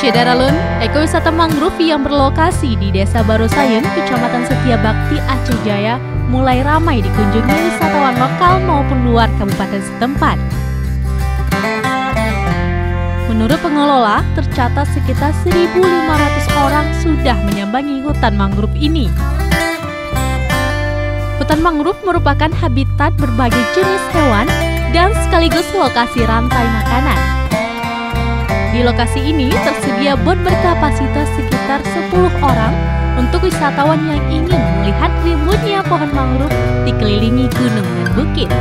Daralun, ekowisata mangrove yang berlokasi di Desa Barosayeng, Kecamatan Setiabakti, Aceh Jaya, mulai ramai dikunjungi wisatawan lokal maupun luar kabupaten setempat. Menurut pengelola, tercatat sekitar 1.500 orang sudah menyambangi hutan mangrove ini. Hutan mangrove merupakan habitat berbagai jenis hewan dan sekaligus lokasi rantai makanan. Di lokasi ini tersedia bot berkapasitas sekitar 10 orang untuk wisatawan yang ingin melihat rimbunnya pohon mangrove dikelilingi gunung dan bukit.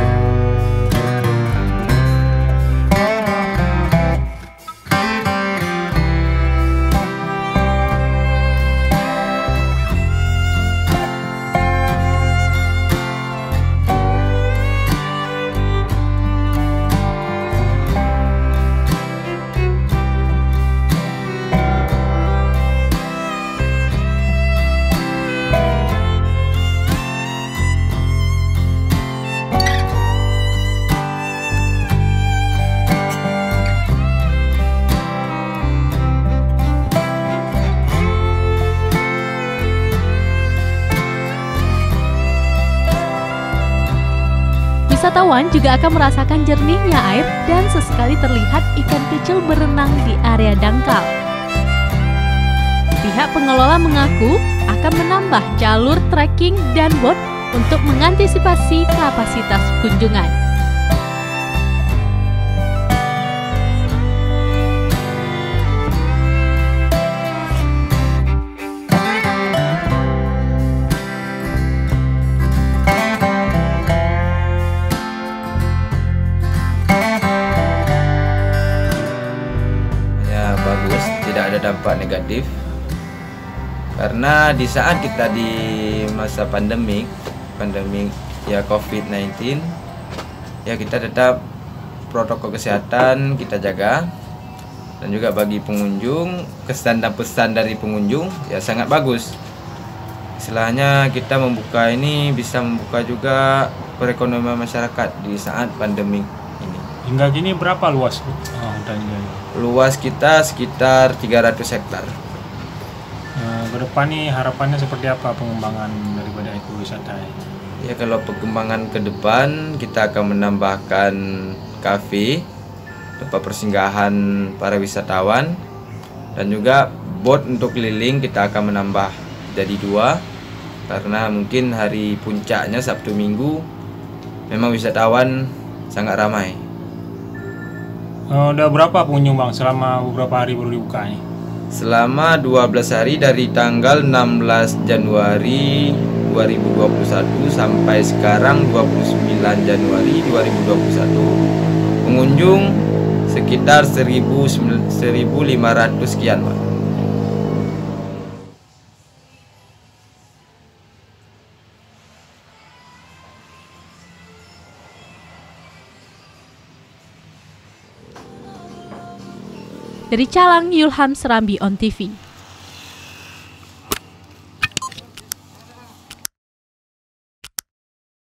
Wisatawan juga akan merasakan jernihnya air dan sesekali terlihat ikan kecil berenang di area dangkal. Pihak pengelola mengaku akan menambah jalur trekking dan bot untuk mengantisipasi kapasitas kunjungan. Bagus, tidak ada dampak negatif karena di saat kita di masa pandemik ya COVID-19 ya, kita tetap protokol kesehatan kita jaga, dan juga bagi pengunjung kesan dan pesan dari pengunjung ya sangat bagus. Istilahnya kita membuka ini bisa membuka juga perekonomian masyarakat di saat pandemik ini. Hingga kini berapa luas hutannya? Luas kita sekitar 300 hektar. Ke depan nih harapannya seperti apa pengembangan daripada ekowisata? Ya, kalau pengembangan ke depan kita akan menambahkan kafe, tempat persinggahan para wisatawan, dan juga bot untuk keliling kita akan menambah jadi 2, karena mungkin hari puncaknya Sabtu Minggu memang wisatawan sangat ramai. Udah berapa pengunjung bang selama beberapa hari baru dibuka nih? Selama 12 hari dari tanggal 16 Januari 2021 sampai sekarang 29 Januari 2021, pengunjung sekitar 1.500 sekian, Pak. Dari Calang, Yulham Serambi on TV.